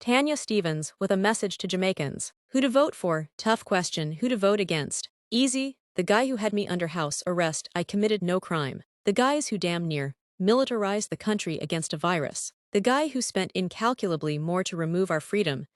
Tanya Stevens with a message to Jamaicans. Who to vote for? Tough question. Who to vote against? Easy. The guy who had me under house arrest. I committed no crime. The guys who damn near militarized the country against a virus. The guy who spent incalculably more to remove our freedom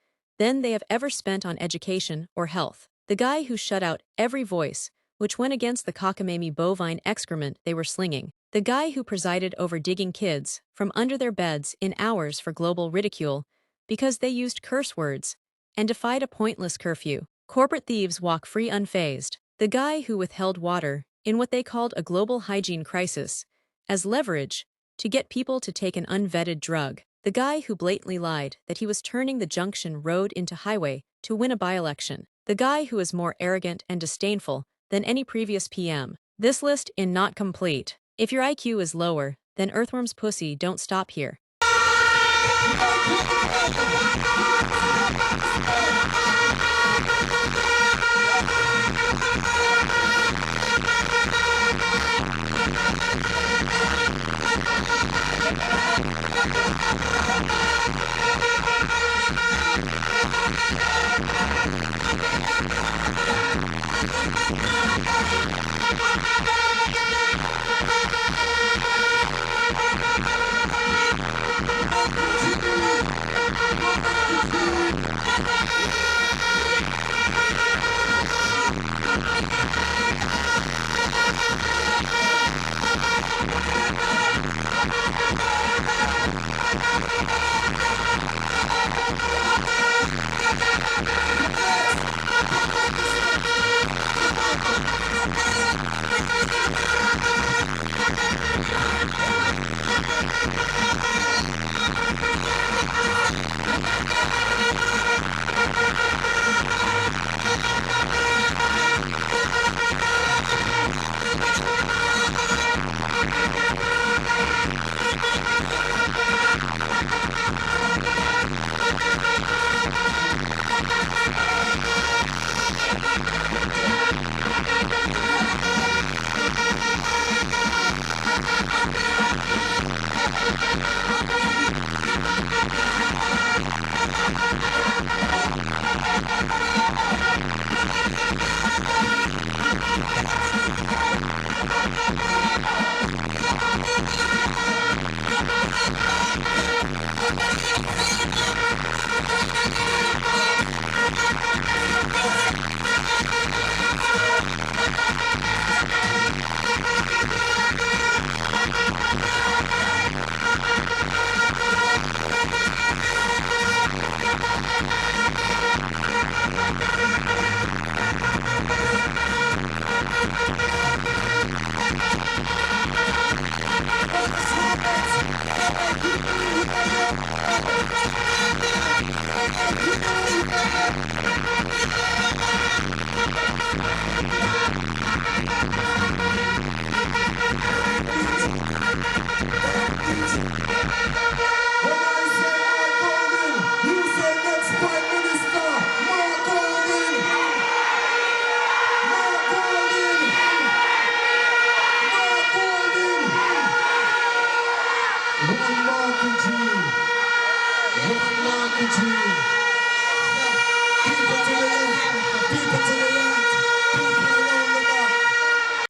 than they have ever spent on education or health. The guy who shut out every voice which went against the cockamamie bovine excrement they were slinging. The guy who presided over digging kids from under their beds in hours for global ridicule because they used curse words and defied a pointless curfew. Corporate thieves walk free unfazed. The guy who withheld water in what they called a global hygiene crisis as leverage to get people to take an unvetted drug. The guy who blatantly lied that he was turning the junction road into highway to win a by-election. The guy who is more arrogant and disdainful than any previous PM. This list is not complete. If your IQ is lower than Earthworm's pussy, don't stop here.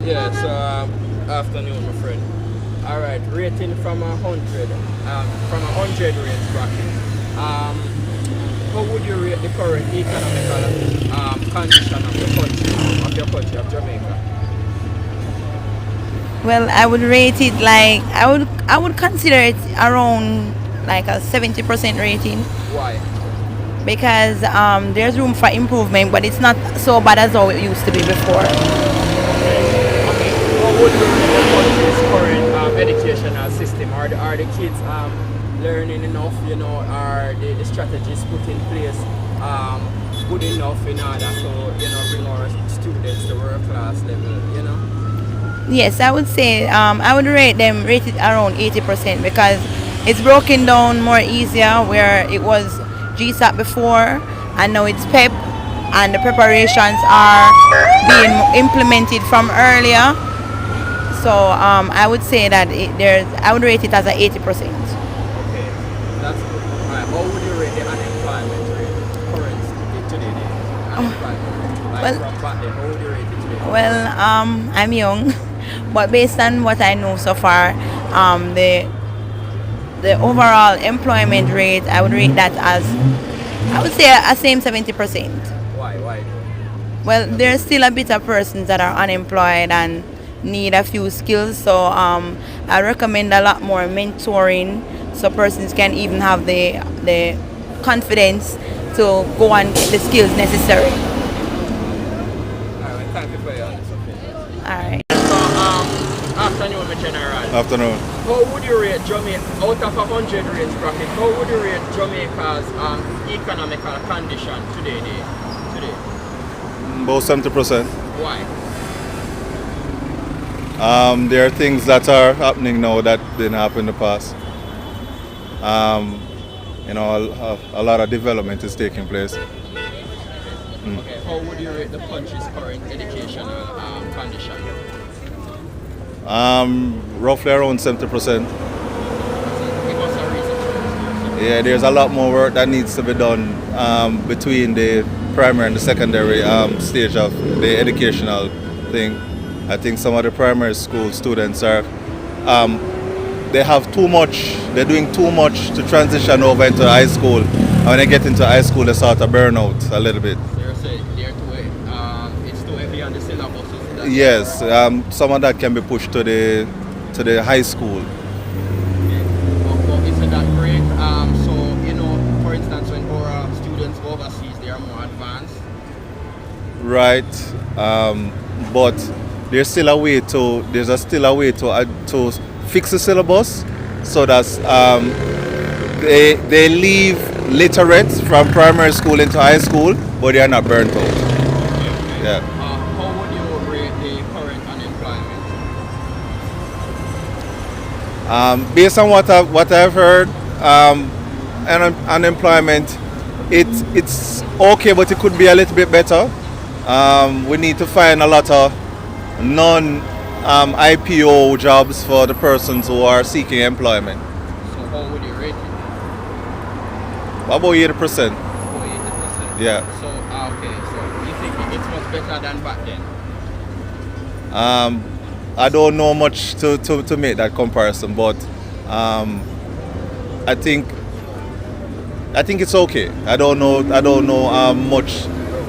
Yeah, so afternoon, my friend. All right, rating from 100, from 100 range bracket. How would you rate the current economical condition of your country, of Jamaica? Well, I would rate it like I would consider it around like a 70% rating Why? because there's room for improvement, but it's not so bad as how it used to be before. Okay. How would you rate the country's current educational system? Are the kids learning enough? Are the strategies put in place good enough in order to bring our students to world class level? Yes, I would say I would rate it around 80% because it's broken down more easier where it was GSAT before and now it's PEP and the preparations are being implemented from earlier. So I would say that I would rate it as a 80%. Okay, that's good. Alright, how would you rate the unemployment unemployment rate current today? Unemployment rate. Like Well, from back then, how would you rate it today? well, I'm young, but based on what I know so far, the overall employment rate, I would rate that as, I would say, a same 70%. Why? Why though? Well, there's still a bit of persons that are unemployed and need a few skills. So I recommend a lot more mentoring, so persons can even have the confidence to go and get the skills necessary. Alright, thank you for your honest opinion. All right. So, afternoon, my general. Afternoon. How would you rate Jamaica, out of 100 rates bracket, how would you rate Jamaica's economical condition today? About 70%. Why? There are things that are happening now that didn't happen in the past. A lot of development is taking place. Okay, how would you rate the country's current educational condition? Roughly around 70%. Give us a reason. Yeah, there's a lot more work that needs to be done between the primary and the secondary stage of the educational thing. I think some of the primary school students are, they have too much, they're doing too much to transition over into high school. And when they get into high school, they start to burn out a little bit. It's too heavy on the syllabus. Yes, some of that can be pushed to the high school. But isn't that great? For instance, when our students go overseas, they are more advanced. Right, but there's still a way to fix the syllabus so that they leave literate from primary school into high school, but they are not burnt out. Okay. Yeah. How would you rate the current unemployment? Based on what I've heard, unemployment, it's okay, but it could be a little bit better. We need to find a lot of non-IPO jobs for the persons who are seeking employment. So how would you rate it? About 80%. About 80%? Yeah. So, okay, so you think it's much better than back then? I don't know much to make that comparison, but I think it's okay. I don't know much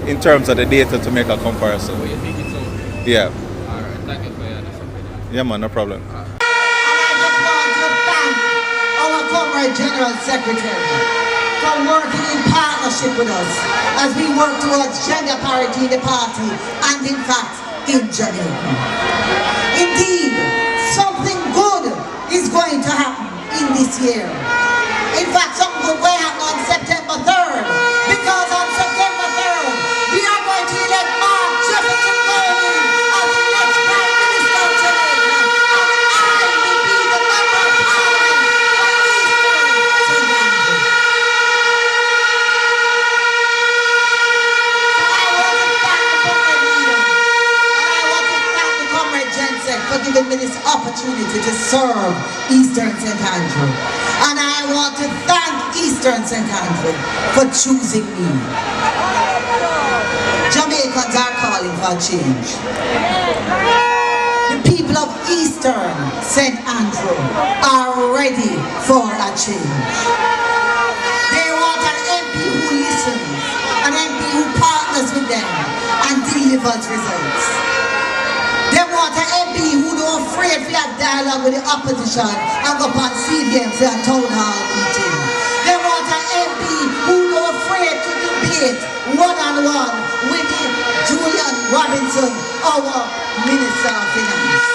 in terms of the data to make a comparison. So you think it's okay? Yeah. Alright, thank you for your honest opinion. Yeah, man, no problem. And I just want to thank our comrade General Secretary for working in partnership with us as we work towards gender parity in the party and in fact in Jamaica. Indeed, something good is going to happen in this year. In fact, something good will happen on September 3rd, because on September 3rd, we are going to elect Mark Jefferson Golden as the next Prime Minister of Jamaica, and I will be the member of Parliament for Eastern St. Andrews. So I want to thank the comrade leader, and I want to thank the comrade Jensen for giving me this opportunity to serve Eastern St. Andrews. And I want to thank Eastern St. Andrews for choosing me. Jamaicans are calling for change. The people of Eastern St. Andrews are ready for a change. They want an MP who listens, an MP who partners with them and delivers results. They want an MP who don't afraid to have dialogue with the opposition and go on CDM for a town hall meeting. They want an MP who don't afraid to debate one-on-one with Julian Robinson, our Minister of Finance.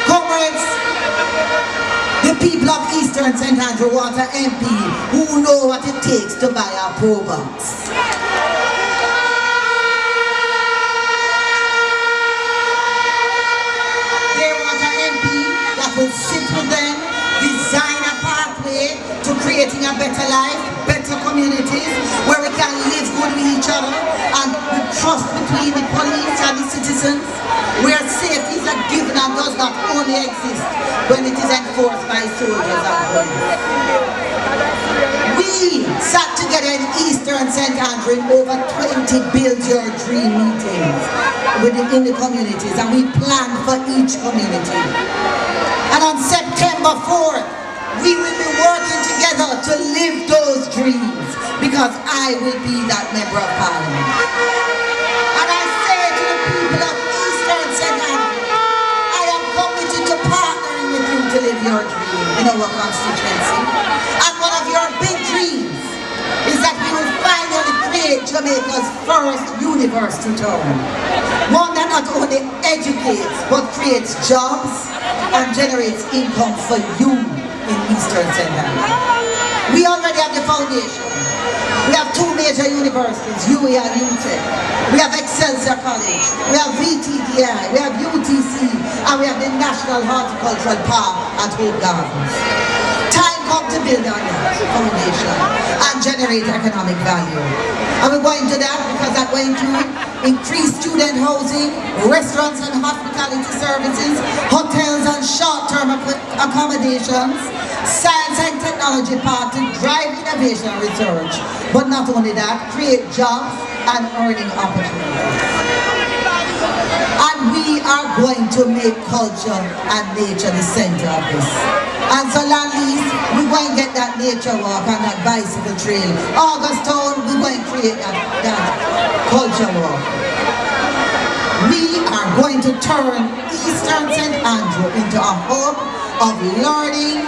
Comrades, the people of Eastern St. Andrews want an MP who know what it takes to buy a Pro Box. Will sit with them, design a pathway to creating a a better life, better communities, where we can live good with each other and with trust between the police and the citizens, where safety is a given and does not only exist when it is enforced by soldiers and police. We sat together in Eastern St. Andrew in over 20 Build Your Dream meetings in the communities, and we planned for each community. And on September 4th, we will be working together to live those dreams, because I will be that member of parliament. And I say to the people of Eastern St. Andrew, I am committed to partnering with you to live your dream in our constituency. And one of your big dreams is that we will finally create Jamaica's first university town. One that not only educates but creates jobs and generates income for you in Eastern St. Andrew. We already have the foundation. We have two major universities, UE and UTEC. We have Excelsior College, we have VTDI, we have UTC, and we have the National Horticultural Park at Hope Gardens. Time come to build on that foundation and generate economic value. And we're going to that because that's going to increase student housing, restaurants and hospitality services, hotels and short-term accommodations, science and technology park to drive innovation and research. But not only that, create jobs and earning opportunities. And we are going to make culture and nature the center of this. And so at least we're going to get that nature walk and that bicycle trail. Augusttown, we're going to create that culture walk. We are going to turn Eastern St. Andrew into a hub of learning,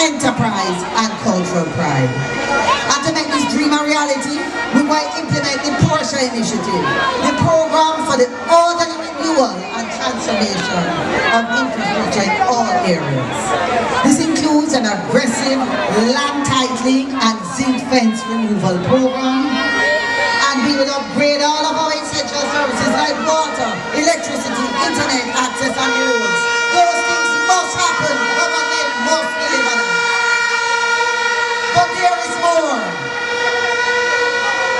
enterprise, and cultural pride. And to make this dream a reality, we will implement the Porsche Initiative, the program for the orderly renewal and transformation of infrastructure in all areas. This includes an aggressive land titling and zinc fence removal program, and we will upgrade all of our essential services like water, electricity, internet access, and roads. Those things must happen. Government must deliver them. But there is more.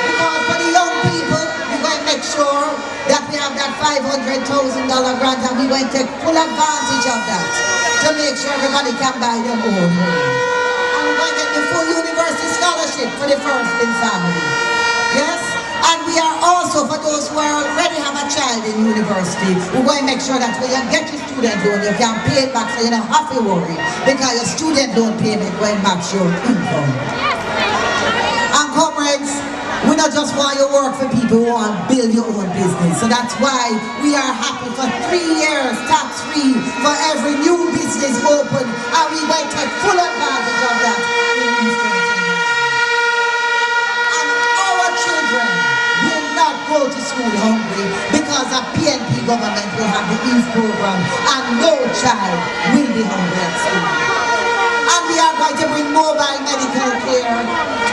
Because for the young people, we're going to make sure that we have that $500,000 grant, and we're going to take full advantage of that to make sure everybody can buy their own home. And we're going to get the full university scholarship for the first in family. Yes? And we are also, for those who already have a child in university, we're going to make sure that when you get your student loan, you can pay it back so you don't have to worry, because your student loan payment will match your income. And comrades, we not just want you to work for people who want to build your own business. So that's why we are happy for 3 years tax-free for every new business open, and we will take full advantage of that in Eastern St. And our children will not go to school hungry, because a PNP government will have the EASE program, and no child will be hungry at school. And we are going to bring mobile medical care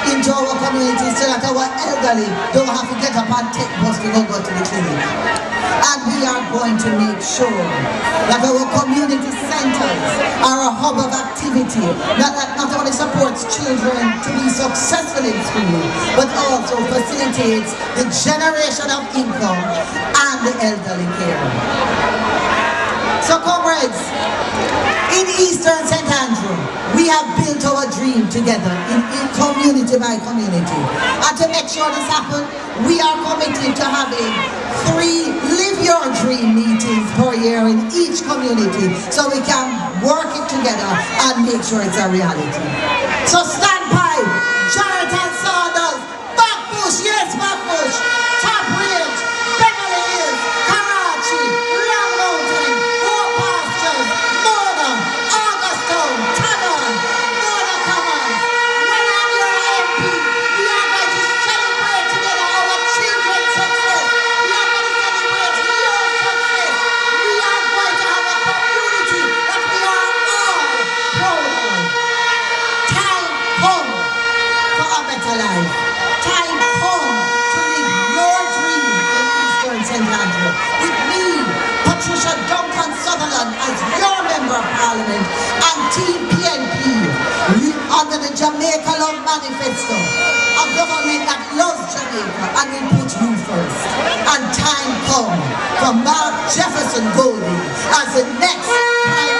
into our communities so that our elderly don't have to get up and take bus to go to the clinic. And we are going to make sure that our community centers are a hub of activity that not only supports children to be successful in school, but also facilitates the generation of income and the elderly care. So comrades, in Eastern St. Andrew, we have built our dream together in community by community. And to make sure this happens, we are committed to having 3 Live Your Dream meetings per year in each community, so we can work it together and make sure it's a reality. So stand by, Jonathan Saunders, Backbush, yes Backbush, Top Range, Beverly Hills, Karachi, Long Mountain, Hope Pastures, Mona, Augusttown, Tanon, Mona Commons. When I'm your MP, we are going to celebrate together our children's success. We are going to celebrate your success. We are going to have a community that we are all proud of. Time come for a better life. Time come to live your dream in Eastern St. Andrew. With me, Patricia Duncan Sutherland, as your Member of Parliament, and Team PNP on under the Jamaica Love Manifesto, a government that loves Jamaica and will put you first. And time come for Mark Jefferson Golding as the next Prime